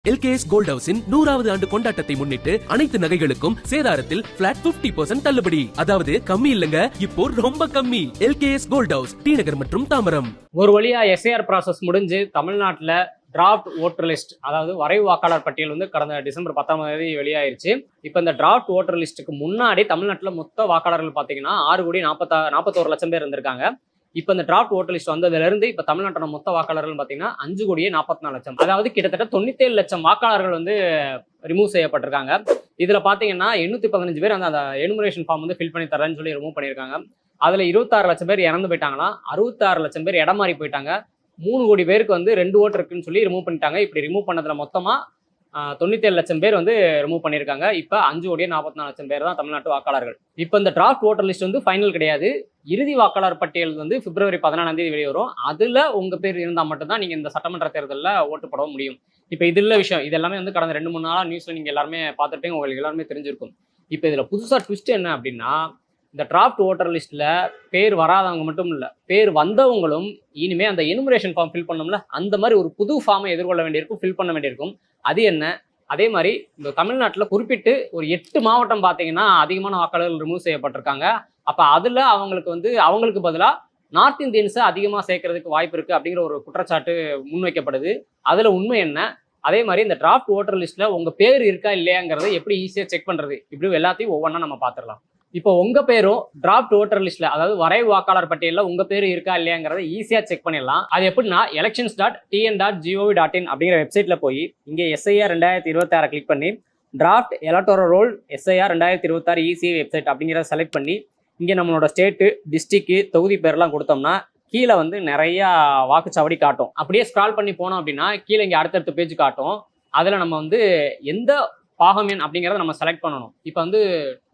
LKS Gold House in 100வது ஆண்டு கொண்டாட்டத்தை முன்னிட்டு அனைத்து நகைகளுக்கும் சேதாரத்தில் பிளாட் 50% தள்ளுபடி. அதாவது கம்மி இல்லங்க, இப்போ ரொம்ப கம்மி. LKS Gold House, டி நகர் மற்றும் தாம்பரம். ஒரு வழியா எஸ்ஐஆர் ப்ராசஸ் முடிஞ்சு தமிழ்நாட்டில் டிராஃப்ட் ஓட்டர் லிஸ்ட், அதாவது வரைவு வாக்காளர் பட்டியல் வந்து கடந்த டிசம்பர் 10ஆம் தேதி வெளியாயிருச்சு. இப்போ இந்த டிராஃப்ட் ஓட்டர் லிஸ்ட்டுக்கு முன்னாடி தமிழ்நாட்டில் மொத்த வாக்காளர்கள் பார்த்தீங்கன்னா 6,41 லட்சம் பேர் இருந்திருக்காங்க. இப்போ இந்த டிராஃப்ட் ஓட்டர் லிஸ்ட் வந்ததுலேருந்து இப்போ தமிழ்நாட்டோட மொத்த வாக்காளர்கள் பார்த்தீங்கன்னா 5,44 லட்சம், அதாவது கிட்டத்தட்ட 97 லட்சம் வாக்காளர்கள் வந்து ரிமூவ் செய்யப்பட்டிருக்காங்க. இதில் பார்த்தீங்கன்னா 815 பேர் அந்த எனுமரேஷன் ஃபார்ம் வந்து ஃபில் பண்ணி தரேன்னு சொல்லி ரிமூவ் பண்ணியிருக்காங்க. அதில் 26 லட்சம் பேர் இறந்து போயிட்டாங்கன்னா, 66 லட்சம் பேர் இடம் மாறி போயிட்டாங்க. 3 கோடி பேருக்கு வந்து 2 ஓட்டு இருக்குன்னு சொல்லி ரிமூவ் பண்ணிட்டாங்க. இப்படி ரிமூவ் பண்ணதுல மொத்தமாக 97 லட்சம் பேர் வந்து ரிமூவ் பண்ணியிருக்காங்க. இப்போ 5,44 லட்சம் பேர் தான் தமிழ்நாட்டு வாக்காளர்கள். இப்போ இந்த டிராஃப்ட் ஓட்டர் லிஸ்ட் வந்து ஃபைனல் கிடையாது. இறுதி வாக்காளர் பட்டியல் வந்து பிப்ரவரி 14ஆம் தேதி வெளிவரும். அதில் உங்கள் பேர் இருந்தால் மட்டும்தான் நீங்கள் இந்த சட்டமன்ற தேர்தலில் ஓட்டு போட முடியும். இப்போ இது இல்லை விஷயம். இது எல்லாமே வந்து கடந்த 2-3 நாளாக நியூஸில் நீங்கள் எல்லாருமே பார்த்துட்டு உங்களுக்கு எல்லாருமே தெரிஞ்சிருக்கும். இப்போ இதில் புதுசாக ட்விஸ்ட் என்ன அப்படின்னா, இந்த டிராஃப்ட் ஓட்டர் லிஸ்ட்டில் பேர் வராதவங்க மட்டும் இல்லை, பேர் வந்தவங்களும் இனிமேல் அந்த எனுமரேஷன் ஃபார்ம் ஃபில் பண்ணோம்ல, அந்த மாதிரி ஒரு புது ஃபார்மை எதிர்கொள்ள வேண்டியிருக்கும், ஃபில் பண்ண வேண்டியிருக்கும். அது என்ன? அதே மாதிரி இந்த தமிழ்நாட்டில் குறிப்பிட்டு ஒரு 8 மாவட்டம் பார்த்தீங்கன்னா அதிகமான வாக்காளர்கள் ரிமூவ் செய்யப்பட்டிருக்காங்க. அப்போ அதில் அவங்களுக்கு பதிலாக நார்த் இந்தியன்ஸை அதிகமாக சேர்க்கறதுக்கு வாய்ப்பு இருக்குது அப்படிங்கிற ஒரு குற்றச்சாட்டு முன்வைக்கப்படுது. அதில் உண்மை என்ன? அதே மாதிரி இந்த டிராஃப்ட் ஓட்டர் லிஸ்ட்டில் உங்கள் பேர் இருக்கா இல்லையாங்கிறத எப்படி ஈஸியாக செக் பண்ணுறது? இப்படி எல்லாத்தையும் ஒவ்வொன்றா நம்ம பார்த்துடலாம். இப்போ உங்கள் பேரும் டிராஃப்ட் ஓட்டர் லிஸ்ட்டில், அதாவது வரைவு வாக்காளர் பட்டியலில் உங்கள் பேர் இருக்கா இல்லையாங்கிறத ஈஸியாக செக் பண்ணிடலாம். அது எப்படின்னா, elections.tn.gov.in அப்படிங்கிற வெப்சைட்டில் போய் இங்கே எஸ்ஐஆர் 2026 கிளிக் பண்ணி draft electoral role SIR 2026 ECI website அப்படிங்கிறத செலக்ட் பண்ணி இங்கே நம்மளோட ஸ்டேட்டு, டிஸ்ட்ரிக்ட், தொகுதி பேர்லாம் கொடுத்தோம்னா கீழே வந்து நிறையா வாக்குச்சாவடி காட்டும். அப்படியே ஸ்க்ரால் பண்ணி போனோம் அப்படின்னா கீழே இங்கே அடுத்தடுத்த பேஜ் காட்டும். அதில் நம்ம வந்து எந்த பாகமேன் அப்படிங்கிறத நம்ம செலக்ட் பண்ணணும். இப்போ வந்து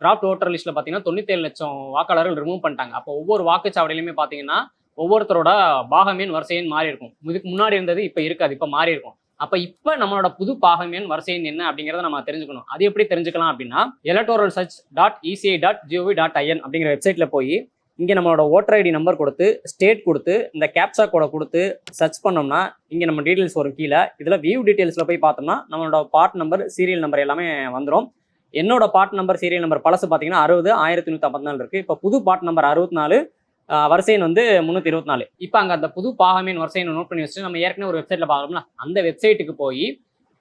டிராஃப்ட் ஓட்டர் லிஸ்ட்டில் பார்த்தீங்கன்னா 97 லட்சம் வாக்காளர்கள் ரிமூவ் பண்ணிட்டாங்க. அப்போ ஒவ்வொரு வாக்குச்சாவடியிலுமே பார்த்தீங்கன்னா ஒவ்வொருத்தரோட பாகமேன் வரிசையின் மாறி இருக்கும். இதுக்கு முன்னாடி இருந்தது இப்போ இருக்காது, இப்போ மாறி இருக்கும். அப்போ இப்போ நம்மளோட புது பாகமேன் வரிசையின் என்ன அப்படிங்கிறத நம்ம தெரிஞ்சுக்கணும். அது எப்படி தெரிஞ்சுக்கலாம் அப்படின்னா, electoralsearch.eci.gov.in அப்படிங்கிற வெப்சைட்டில் போய் இங்கே நம்மளோட ஓட்டர் ஐடி நம்பர் கொடுத்து, ஸ்டேட் கொடுத்து, இந்த கேப்சா கோடை கொடுத்து சர்ச் பண்ணோம்னா இங்கே நம்ம டீட்டெயில்ஸ் வரும். கீழே இதில் வியூ டீட்டெயில்ஸில் போய் பார்த்தோம்னா நம்மளோட பார்ட் நம்பர், சீரியல் நம்பர் எல்லாமே வந்துடும். என்னோட பார்ட் நம்பர், சீரியல் நம்பர் பழசு பார்த்தீங்கன்னா 60-1154 இருக்குது. இப்போ புது பார்ட் நம்பர் 64, வரிசையின் வந்து 324. இப்போ அங்கே அந்த புது பாகமேன் வரிசையை நோட் பண்ணி வச்சுட்டு நம்ம ஏற்கனவே ஒரு வெப்சைட்டில் பார்க்கணும்னா அந்த வெப்சைட்டுக்கு போய்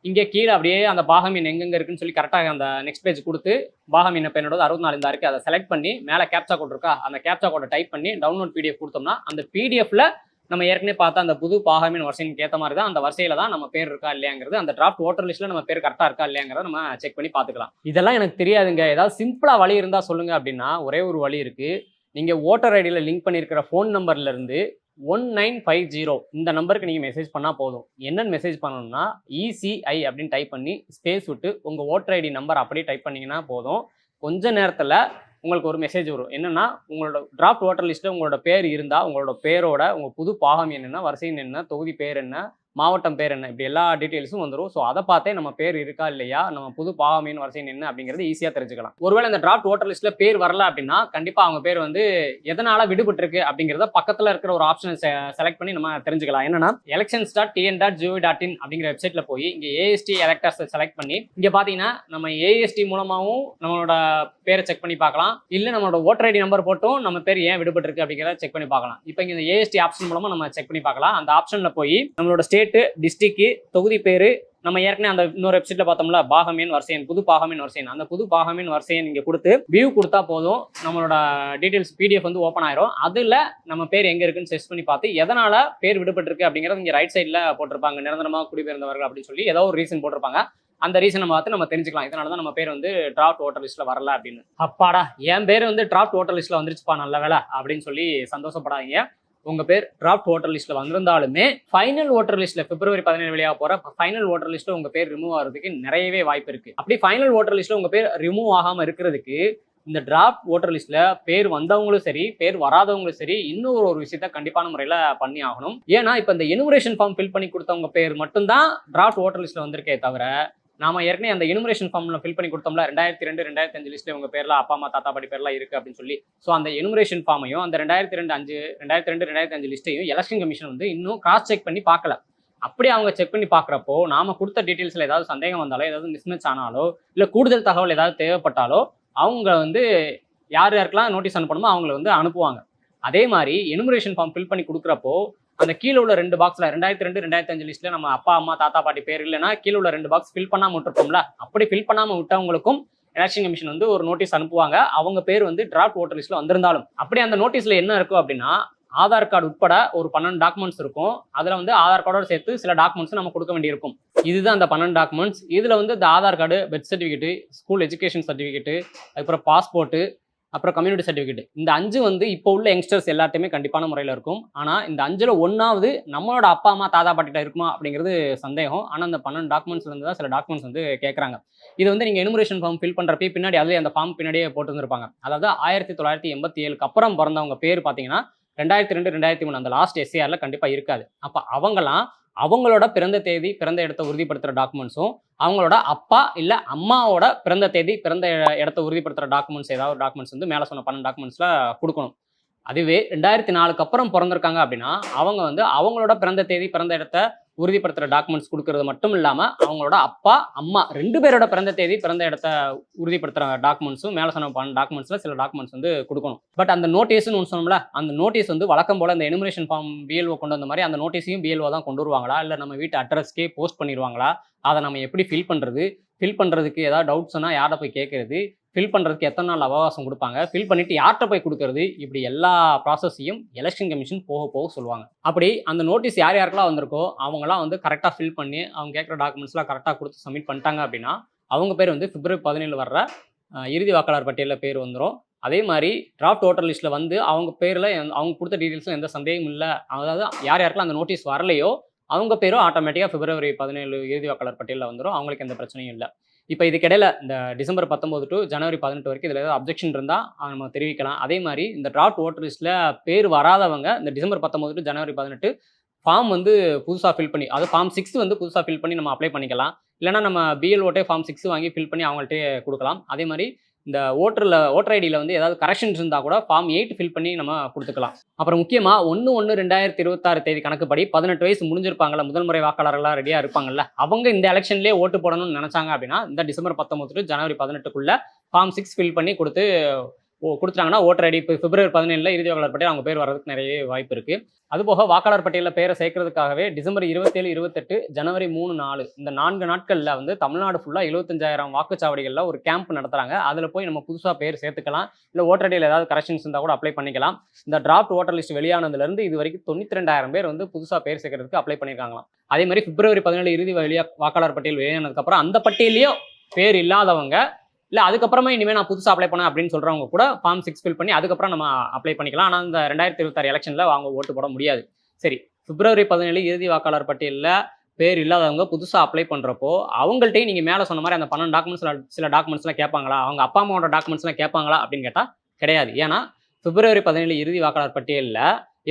இங்கே கீழே அப்படியே அந்த பாகமீன் எங்கெங்கே இருக்குன்னு சொல்லி கரெக்டாக அந்த நெக்ஸ்ட் பேஜ் கொடுத்து பாகமீன் பெண்ணோட 64 இந்த இருக்குது அதை செலக்ட் பண்ணி மேலே கேப்சா கோட் இருக்கா, அந்த கேப்சா கோடை டைப் பண்ணி டவுன்லோட் PDF கொடுத்தோம்னா அந்த PDFல நம்ம ஏற்கனவே பார்த்தா அந்த புது பாகமீன் வரிசைக்கு ஏற்ற மாதிரி தான் அந்த வரிசையில தான் நம்ம பேர் இருக்கா இல்லையாங்கிறது, அந்த டிராஃப்ட் ஓட்டர் லிஸ்ட்ல நம்ம பேர் கரெக்டாக இருக்கா இல்லையாங்கிறத நம்ம செக் பண்ணி பார்த்துக்கலாம். இதெல்லாம் எனக்கு தெரியாதுங்க, ஏதாவது சிம்பிளாக வழி இருந்தால் சொல்லுங்க அப்படின்னா ஒரே ஒரு வழி இருக்குது. நீங்கள் ஓட்டர் ஐடியில் லிங்க் பண்ணியிருக்கிற ஃபோன் நம்பர்லேருந்து 1950 இந்த நம்பருக்கு நீங்கள் மெசேஜ் பண்ணால் போதும். என்னென்னு மெசேஜ் பண்ணணும்னா ECI அப்படின்னு டைப் பண்ணி ஸ்பேஸ் விட்டு உங்கள் ஓட்டர் ஐடி நம்பர் அப்படியே டைப் பண்ணிங்கன்னா போதும். கொஞ்ச நேரத்தில் உங்களுக்கு ஒரு மெசேஜ் வரும். என்னென்னா, உங்களோட டிராஃப்ட் ஓட்டர் லிஸ்ட்டில் உங்களோட பேர் இருந்தால் உங்களோட பேரோட உங்கள் புது பாகம் என்னென்ன, வரிசையின் என்ன, தொகுதி பேர் என்ன, மாவட்டம் பேர் என்ன, இப்படி எல்லா டீட்டெயில்ஸும் வந்துடும். ஸோ அதை பார்த்தே நம்ம பேர் இருக்கா இல்லையா, நம்ம புது பாகமீன் வரிசையின் என்ன அப்படிங்கிறது ஈஸியாக தெரிஞ்சுக்கலாம். ஒருவேளை இந்த டிராஃப்ட் ஓட்டர் லிஸ்ட்டில் பேர் வரல அப்படின்னா கண்டிப்பாக அவங்க பேர் வந்து எதனால் விடுபட்டிருக்கு அப்படிங்கிறத பக்கத்தில் இருக்கிற ஒரு ஆப்ஷனை செலக்ட் பண்ணி நம்ம தெரிஞ்சுக்கலாம். என்னன்னா, elections.tn.gov.in அப்படிங்கிற வெப்சைட்டில் போய் இங்கே AST எலக்டர்ஸை செலக்ட் பண்ணி இங்கே பார்த்தீங்கன்னா நம்ம AST மூலமாகவும் நம்மளோட பேரை செக் பண்ணி பார்க்கலாம். இல்லை நம்மளோட ஓட்டர் ஐடி நம்பர் போட்டும் நம்ம பேர் ஏன் விடுபட்டிருக்கு அப்படிங்கிறத செக் பண்ணி பார்க்கலாம். இப்போ இங்கே இந்த AST ஆப்ஷன் மூலமாக நம்ம செக் பண்ணி பார்க்கலாம். அந்த ஆப்ஷனில் போய் நம்மளோட ஸ்டேட்டு, டிஸ்ட்ரிக்ட், தொகுதி பேர், நம்ம ஏற்கனவே அந்த இன்னொரு வெப்சைட்ல பார்த்தோம்ல பாகமேன் வரிசையன், புது பாகமேன் வரிசையன், அந்த புது பாகமேன் வரிசையன் இங்கே கொடுத்து வியூ கொடுத்தா போதும். நம்மளோட டீட்டெயில்ஸ் PDF வந்து ஓப்பன் ஆயிரும். அதில் நம்ம பேர் எங்கே இருக்குன்னு செர்ச் பண்ணி பார்த்து எதனால் பேர் விடுபட்டிருக்கு அப்படிங்கிறது இங்கே ரைட் சைடில் போட்டிருப்பாங்க. நிரந்தரமாக குடிபெயர்ந்தவர்கள் அப்படின்னு சொல்லி ஏதோ ஒரு ரீசன் போட்டிருப்பாங்க. அந்த ரீசனை பார்த்து நம்ம தெரிஞ்சுக்கலாம். இதனால தான் நம்ம பேர் வந்து டிராஃப்ட் ஓட்டர் லிஸ்ட்டில் வரல அப்படின்னு. அப்பாடா, என் பேர் வந்து டிராஃப்ட் ஓட்டர் லிஸ்ட்டில் வந்துருச்சுப்பா, நல்ல வேலை அப்படின்னு சொல்லி சந்தோஷப்படாதீங்க. உங்கள் பேர் டிராஃப்ட் ஓட்டர் லிஸ்ட்டில் வந்திருந்தாலுமே ஃபைனல் ஓட்டர் லிஸ்ட்டில் பிப்ரவரி 17 வெளியாக போகிற ஃபைனல் ஓட்டர் லிஸ்ட்டில் உங்கள் பேர் ரிமூவ் ஆகிறதுக்கு நிறையவே வாய்ப்பு இருக்குது. அப்படி ஃபைனல் ஓட்டர் லிஸ்ட்டில் உங்கள் பேர் ரிமூவ் ஆகாமல் இருக்கிறதுக்கு இந்த டிராஃப்ட் ஓட்டர் லிஸ்ட்டில் பேர் வந்தவங்களும் சரி, பேர் வராதவங்களும் சரி, இன்னும் ஒரு விஷயத்த கண்டிப்பான முறையில் பண்ணி ஆகணும். ஏன்னா இப்போ இந்த எனுமரேஷன் ஃபார்ம் ஃபில் பண்ணி கொடுத்தவங்க பேர் மட்டும்தான் டிராஃப்ட் ஓட்டர் லிஸ்ட்டில் வந்திருக்கே தவிர, நாம ஏற்கனவே அந்த எனுமரேஷன் ஃபார்ம்ல ஃபில் பண்ணி கொடுத்தோம்ல 2002 2005 லிஸ்ட்ல உங்க பேர்ல அப்பா அம்மா தாத்தா பாட்டி பேர்லாம் இருக்கு அப்படின்னு சொல்லி. ஸோ அந்த எனுமரேஷன் ஃபார்மையும் அந்த 2002 2005 லிஸ்ட்டையும் எலெக்ஷன் கமிஷன் வந்து இன்னும் கிராஸ் செக் பண்ணி பார்க்கல. அப்படி அவங்க செக் பண்ணி பார்க்குறப்போ நாம கொடுத்த டீட்டெயில்ஸில் ஏதாவது சந்தேகம் வந்தாலோ, ஏதாவது மிஸ்மேட்ச் ஆனாலோ, இல்லை கூடுதல் தகவல் ஏதாவது தேவைப்பட்டாலோ அவங்க வந்து யார் யாருக்கெல்லாம் நோட்டீஸ் அனுப்பணுமோ அவங்கள வந்து அனுப்புவாங்க. அதே மாதிரி எனுமரேஷன் ஃபார்ம் ஃபில் பண்ணி கொடுக்குறப்போ அந்த கீழே உள்ள 2 பாக்ஸில் 2002 2005 லிஸ்ட்டில் நம்ம அப்பா அம்மா தாத்தா பாட்டி பேர் இல்லைன்னா கீழே உள்ள 2 பாக்ஸ் ஃபில் பண்ணாமல் விட்டுருப்போம்ல, அப்படி ஃபில் பண்ணாமல் விட்டவங்களுக்கும் எலெக்ஷன் கமிஷன் வந்து ஒரு நோட்டீஸ் அனுப்புவாங்க. அவங்க பேர் வந்து டிராஃப்ட் ஓட்டர் லிஸ்ட்டில் வந்திருந்தாலும். அப்படி அந்த நோட்டீஸில் என்ன இருக்கும் அப்படின்னா, ஆதார் கார்டு உட்பட ஒரு 12 டாக்குமெண்ட்ஸ் இருக்கும். அதில் வந்து ஆதார் கார்டோட சேர்த்து சில டாக்குமெண்ட்ஸ் நம்ம கொடுக்க வேண்டியிருக்கும். இதுதான் அந்த 12 டாக்குமெண்ட்ஸ். இதில் வந்து இந்த Aadhaar card, birth certificate, school education certificate, அதுக்கப்புறம் பாஸ்போர்ட்டு, அப்புறம் கம்யூனிட்டி சர்டிஃபிகேட். இந்த 5 வந்து இப்போ உள்ள யங்ஸ்டர்ஸ் எல்லாத்தையுமே கண்டிப்பான முறையில் இருக்கும். ஆனால் இந்த 5ல் ஒன்றாவது நம்மளோட அப்பா அம்மா தாத்தா பாட்டிகிட்ட இருக்குமா அப்படிங்கிறது சந்தேகம். ஆனால் அந்த 12 டாக்குமெண்ட்ஸ்லேருந்து தான் சில டாக்குமெண்ட்ஸ் வந்து கேட்குறாங்க. இது வந்து நீங்கள் எனுமரேஷன் ஃபார்ம் ஃபில் பண்ணுறப்ப பின்னாடி அதுலேயே அந்த ஃபார்ம் பின்னாடியே போட்டு வந்துருப்பாங்க. அதாவது 1987க்கு அப்புறம் பிறந்தவங்க பேர் பார்த்தீங்கன்னா 2002 2003 அந்த லாஸ்ட் எஸ்ஏஆரில் கண்டிப்பாக இருக்காது. அப்போ அவங்களாம் அவங்களோட பிறந்த தேதி பிறந்த இடத்த உறுதிப்படுத்துகிற டாக்குமெண்ட்ஸும், அவங்களோட அப்பா இல்லை அம்மாவோட பிறந்த தேதி பிறந்த இடத்த உறுதிப்படுத்துகிற டாக்குமெண்ட்ஸ் ஏதாவது டாக்குமெண்ட்ஸ் வந்து மேலே சொன்ன 12 டாக்குமெண்ட்ஸில் கொடுக்கணும். அதுவே 2004க்கு அப்புறம் பிறந்திருக்காங்க அப்படின்னா அவங்க வந்து அவங்களோட பிறந்த தேதி பிறந்த இடத்த உறுதிப்படுத்துகிற டாக்குமெண்ட்ஸ் கொடுக்கறது மட்டும் இல்லாமல் அவங்களோட அப்பா அம்மா 2 பேரோட பிறந்த தேதி பிறந்த இடத்த உறுதிப்படுத்துகிற டாக்குமெண்ட்ஸும் மேலே சொன்ன டாக்குமெண்ட்ஸில் சில டாக்குமெண்ட்ஸ் வந்து கொடுக்கணும். பட் அந்த நோட்டீஸ்னு ஒன்று சொன்னோம்ல, அந்த நோட்டீஸ் வந்து வழக்கம் போல் அந்த எனுமரேஷன் ஃபார்ம் பிஎல்ஓ கொண்டு வந்த மாதிரி அந்த நோட்டீஸையும் பிஎல்ஓ தான் கொண்டு வருவாங்களா, இல்லை நம்ம வீட்டு அட்ரஸ்க்கே போஸ்ட் பண்ணிடுவாங்களா, அதை நம்ம எப்படி ஃபில் பண்ணுறதுக்கு ஏதாவது டவுட்ஸ் சொன்னால் யாரை போய் கேட்குறது, ஃபில் பண்ணுறதுக்கு எத்தனை நாள் அவகாசம் கொடுப்பாங்க, ஃபில் பண்ணிவிட்டு யார்கிட்ட போய் கொடுக்கறது, இப்படி எல்லா ப்ராசஸையும் எலெக்ஷன் கமிஷன் போக சொல்லுவாங்க. அப்படி அந்த நோட்டீஸ் யார் யாருக்கெல்லாம் வந்திருக்கோ அவங்களாம் வந்து கரெக்டாக ஃபில் பண்ணி அவங்க கேட்குற டாக்குமெண்ட்ஸ்லாம் கரெக்டாக கொடுத்து சப்மிட் பண்ணிட்டாங்க அப்படின்னா அவங்க பேர் வந்து பிப்ரவரி 17 வர்ற இறுதி வாக்காளர் பட்டியலில் பேர் வந்துடும். அதே மாதிரி டிராஃப்ட் ஓட்டர் லிஸ்ட்டில் வந்து அவங்க பேரில் அவங்க கொடுத்த டீட்டெயில்ஸும் எந்த சந்தேகமும் இல்லை. அதாவது யார் யாருக்கெல்லாம் அந்த நோட்டீஸ் வரலையோ அவங்க பேரும் ஆட்டோமேட்டிக்காக பிப்ரவரி 17 இறுதி வாக்காளர் பட்டியலில் வந்துடும். அவங்களுக்கு எந்த பிரச்சனையும் இல்லை. இப்போ இதுக்கிடையில் இந்த டிசம்பர் 19 டு ஜனவரி 18 வரைக்கும் இதில் ஏதாவது அப்ஜெக்ஷன் இருந்தால் நம்ம தெரிவிக்கலாம். அதே மாதிரி இந்த டிராஃப்ட் ஓட்டர் லிஸ்ட்டில் பேர் வராதவங்க இந்த டிசம்பர் 19 டு ஜனவரி 18 ஃபார்ம் வந்து புதுசாக ஃபில் பண்ணி, அது ஃபார்ம் 6 வந்து புதுசாக ஃபில் பண்ணி நம்ம அப்ளை பண்ணிக்கலாம். இல்லைனா நம்ம பிஎல்ஓட்டே ஃபார்ம் 6 வாங்கி ஃபில் பண்ணி அவங்கள்ட்டே கொடுக்கலாம். அதே மாதிரி இந்த ஓட்டர் ஐடியில் வந்து ஏதாவது கரெக்ஷன்ஸ் இருந்தால் கூட ஃபார்ம் 8 ஃபில் பண்ணி நம்ம கொடுத்துக்கலாம். அப்புறம் முக்கியமாக 1/1/2026 தேதி கணக்குப்படி 18 வயசு முடிஞ்சிருப்பாங்கல்ல, முதல் முறை வாக்காளர்களாக ரெடியாக இருப்பாங்கல்ல, அவங்க இந்த எலெக்ஷன்லேயே ஓட்டு போடணும்னு நினச்சாங்க அப்படின்னா இந்த டிசம்பர் 19 டு ஜனவரி 18க்குள்ளே ஃபார்ம் 6 ஃபில் பண்ணி கொடுத்துட்டாங்கன்னா ஓட்டர் ஐடி இப்போ பிப்ரவரி 17 இறுதி வாக்காளர் பட்டியல் அவங்க பேர் வர்றதுக்கு நிறைய வாய்ப்பு இருக்குது. அதுபோக வாக்காளர் பட்டியலில் பேரை சேர்க்கறதுக்காகவே டிசம்பர் 27, 28, ஜனவரி 3, 4 இந்த 4 நாட்களில் வந்து தமிழ்நாடு ஃபுல்லாக 75,000 வாக்குச்சாவடிகளில் ஒரு கேம்ப் நடத்துகிறாங்க. அதில் போய் நம்ம புதுசாக பேர் சேர்த்துக்கலாம். இல்லை ஓட்டர் ஐடியில் ஏதாவது கரெக்ஷன்ஸ் இருந்தால் கூட அப்ளை பண்ணிக்கலாம். இந்த டிராஃப்ட் ஓட்டர் லிஸ்ட் வெளியானதுலேருந்து இது வரைக்கும் 92,000 பேர் வந்து புதுசாக பேர் சேர்க்கறதுக்கு அப்ளை பண்ணியிருக்காங்களாம். அதே மாதிரி பிப்ரவரி 17 இறுதி வாக்காளர் பட்டியல் வெளியானதுக்கப்புறம் அந்த பட்டியலையும் பேர் இல்லாதவங்க இல்லை அதுக்கப்புறமா இனிமேல் நான் புதுசாக அப்ளை பண்ணேன் அப்படின்னு சொல்கிறவங்க கூட ஃபார்ம் 6 ஃபில் பண்ணி அதுக்கப்புறம் நம்ம அப்ளை பண்ணிக்கலாம். ஆனால் இந்த 2026 எலெக்ஷனில் அவங்க ஓட்டு போட முடியாது. சரி, பிப்ரவரி 17 இறுதி வாக்காளர் பட்டியலில் பேர் இல்லாதவங்க புதுசாக அப்ளை பண்ணுறப்போ அவங்கள்ட்டையும் நீங்கள் மேலே சொன்ன மாதிரி அந்த 12 டாக்குமெண்ட்ஸில் சில டாக்குமெண்ட்ஸ்லாம் கேட்பாங்களா, அவங்க அப்பா அம்மாவோட டாக்குமெண்ட்ஸ்லாம் கேட்பாங்களா அப்படின்னு கேட்டால் கிடையாது. ஏன்னா பிப்ரவரி 17 இறுதி வாக்காளர் பட்டியலில்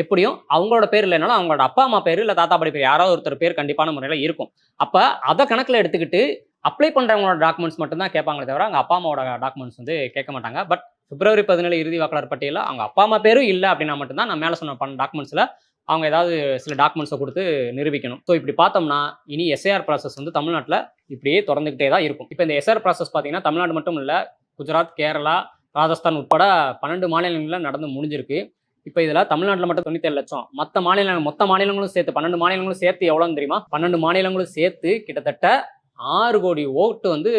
எப்படியும் அவங்களோட பேர் இல்லைனாலும் அவங்களோட அப்பா அம்மா பேர் இல்லை தாத்தா பாட்டி பேர் யாராவது ஒருத்தர் பேர் கண்டிப்பான முறையில் இருக்கும். அப்போ அதை கணக்கில் எடுத்துக்கிட்டு அப்ளை பண்ணுறவங்களோட டாக்குமெண்ட்ஸ் மட்டும்தான் கேட்பாங்களே தவிர அவங்க அப்பா அம்மாவோட டாக்குமெண்ட்ஸ் வந்து கேட்க மாட்டாங்க. பட் பிப்ரவரி 17 இறுதி வாக்காளர் பட்டியலில் அவங்க அப்பா அம்மா பேரும் இல்லை அப்படின்னா மட்டும்தான் நான் மேலே சொன்ன 12 டாக்குமெண்ட்ஸில் அவங்க ஏதாவது சில டாக்குமெண்ட்ஸை கொடுத்து நிரூபிக்கணும். ஸோ இப்படி பார்த்தோம்னா இனி எஸ்ஐஆர் ப்ராசஸ் வந்து தமிழ்நாட்டில் இப்படியே தொடர்ந்துக்கிட்டே தான் இருக்கும். இப்போ இந்த எஸ்ஐஆர் ப்ராசஸ் பார்த்தீங்கன்னா தமிழ்நாடு மட்டும் இல்லை, குஜராத், கேரளா, ராஜஸ்தான் உட்பட 12 மாநிலங்களில் நடந்து முடிஞ்சிருக்கு. இப்போ இதில் தமிழ்நாட்டில் மட்டும் 97 லட்சம், மொத்த மாநிலங்களும் சேர்த்து 12 மாநிலங்களும் சேர்த்து எவ்வளோன்னு தெரியுமா? 12 மாநிலங்களும் சேர்த்து கிட்டத்தட்ட 6 கோடி ஓட்டு வந்து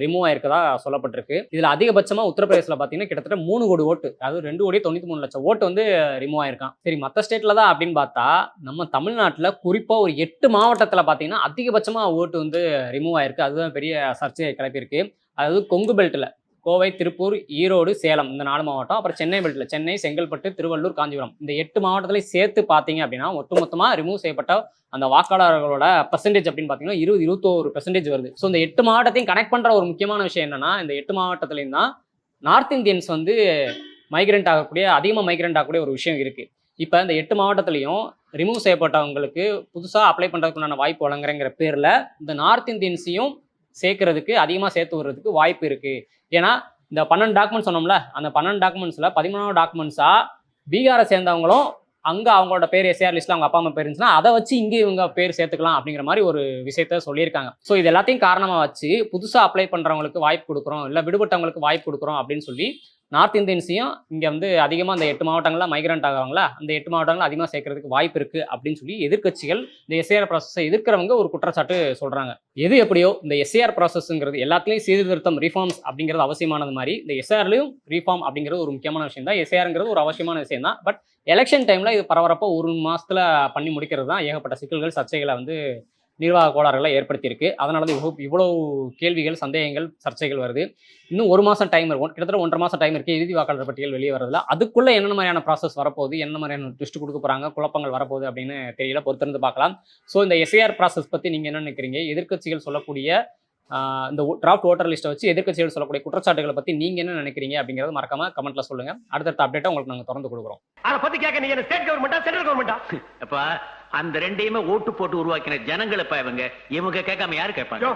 ரிமூவ் ஆயிருக்கதா சொல்லப்பட்டிருக்கு. இதில் அதிகபட்சமாக உத்தரப்பிரதேசில் பார்த்தீங்கன்னா கிட்டத்தட்ட 3 கோடி ஓட்டு, அதாவது 2,93 லட்சம் ஓட்டு வந்து ரிமூவ் ஆயிருக்கான். சரி, மற்ற ஸ்டேட்டில் தான் அப்படின்னு பார்த்தா நம்ம தமிழ்நாட்டில் குறிப்பாக ஒரு 8 மாவட்டத்தில் பார்த்தீங்கன்னா அதிகபட்சமாக ஓட்டு வந்து ரிமூவ் ஆயிருக்கு. அதுதான் பெரிய சர்ச்சையை கிளப்பியிருக்கு. அதாவது கொங்கு பெல்ட்டில் கோவை, திருப்பூர், ஈரோடு, சேலம் இந்த 4 மாவட்டம், அப்புறம் சென்னை பெல்ட்டில் சென்னை, செங்கல்பட்டு, திருவள்ளூர், காஞ்சிபுரம் இந்த 8 மாவட்டத்திலையும் சேர்த்து பார்த்தீங்க அப்படின்னா ஒட்டுமொத்தமாக ரிமூவ் செய்யப்பட்ட அந்த வாக்காளர்களோட பர்சன்டேஜ் அப்படின்னு பார்த்தீங்கன்னா 21% வருது. ஸோ இந்த 8 மாவட்டத்தையும் கனெக்ட் பண்ணுற ஒரு முக்கியமான விஷயம் என்னன்னா, இந்த 8 மாவட்டத்துலையும் தான் நார்த் இந்தியன்ஸ் வந்து அதிகமாக மைக்ரெண்ட் ஆகக்கூடிய ஒரு விஷயம் இருக்குது. இப்போ இந்த 8 மாவட்டத்துலையும் ரிமூவ் செய்யப்பட்டவங்களுக்கு புதுசாக அப்ளை பண்ணுறதுக்குண்டான வாய்ப்பு வழங்குறங்கிற பேரில் இந்த நார்த் இந்தியன்ஸையும் சேர்க்கறதுக்கு அதிகமாக சேர்த்து வர்றதுக்கு வாய்ப்பு இருக்குது. ஏன்னா இந்த 12 டாக்குமெண்ட்ஸ் சொன்னோம்ல, அந்த 12 டாக்குமெண்ட்ஸில் 13வது டாக்குமெண்ட்ஸாக பீகாரை சேர்ந்தவங்களும் அங்க அவங்களோட பேர் எஸ்ஏஆர் லிஸ்ட்ல அவங்க அப்பா அம்மா பேர் இருந்துச்சுன்னா அதை வச்சு இங்கே இவங்க பேர் சேர்த்துக்கலாம் அப்படிங்கிற மாதிரி ஒரு விஷயத்த சொல்லியிருக்காங்க. ஸோ இது எல்லாத்தையும் காரணமா வச்சு புதுசா அப்ளை பண்றவங்களுக்கு வாய்ப்பு கொடுக்குறோம், இல்ல விடுபட்டவங்களுக்கு வாய்ப்பு கொடுக்குறோம் அப்படின்னு சொல்லி நார்த் இந்தியன்ஸையும் இங்க வந்து அதிகமா அந்த 8 மாவட்டங்கள்ல மைக்ரண்ட் ஆகுவாங்களா, அந்த 8 மாவட்டங்கள் அதிகமா சேர்க்கறதுக்கு வாய்ப்பு இருக்கு அப்படின்னு சொல்லி எதிர்க்கட்சிகள் இந்த எஸ்ஏஆர் ப்ராசஸை எதிர்க்கிறவங்க ஒரு குற்றச்சாட்டு சொல்றாங்க. எது எப்படியோ இந்த எஸ்ஏஆர் ப்ராசஸ்ங்கிறது எல்லாத்துலயும் சீர்திருத்தம் ரிஃபார்ம்ஸ் அப்படிங்கிறது அவசியமானது மாதிரி இந்த எஸ்ஏஆர்லயும் ரிஃபார்ம் அப்படிங்கிறது ஒரு முக்கியமான விஷயம் தான். எஸ்ஏஆர்ங்கிறது ஒரு அவசியமான விஷயம் தான். பட் எலெக்ஷன் டைம்ல இது பரபரப்பா ஒரு மாசத்துல பண்ணி முடிக்கிறது தான் ஏகப்பட்ட சிக்கல்கள் சர்ச்சைகளை வந்து நிர்வாக கோளாறுகளை ஏற்படுத்தியிருக்கு. அதனால தான் இவ்வளவு கேள்விகள், சந்தேகங்கள், சர்ச்சைகள் வருது. இன்னும் ஒரு மாசம் டைம் இருக்கும், கிட்டத்தட்ட 1.5 மாசம் டைம் இருக்கு இறுதி வாக்காளர் பட்டியல் வெளியே வரதுல. அதுக்குள்ள என்ன மாதிரியான ப்ராசஸ் வரப்போகுது, என்ன மாதிரியான ட்விஸ்ட் கொடுக்க போறாங்க, குழப்பங்கள் வரப்போகுது அப்படின்னு தெரியல, பொறுத்திருந்து பார்க்கலாம். ஸோ இந்த எஸ்ஏஆர் ப்ராசஸ் பத்தி நீங்க என்ன நினைக்கிறீங்க? எதிர்க்கட்சிகள் சொல்லக்கூடிய இந்த டிராஃப்ட் ஓட்டர் லிஸ்ட்டை வச்சு எதிர்க்கட்சிகள் சொல்லக்கூடிய குற்றச்சாட்டுகளை பத்தி நீங்க என்ன நினைக்கிறீங்க அப்படிங்கறத மறக்காம கமெண்ட்ல சொல்லுங்க. அடுத்தடுத்த அப்டேட்டை உங்களுக்கு நாங்க தொடர்ந்து கொடுக்குறோம். அதை பத்தி கேட்க நீங்க ஸ்டேட் கவர்மெண்டா சென்ட்ரல் கவர்மெண்டா? அப்ப அந்த ரெண்டையுமே ஓட்டு போட்டு உருவாக்கின ஜனங்களை இவங்க கேட்காம யாரு கேட்பாங்க?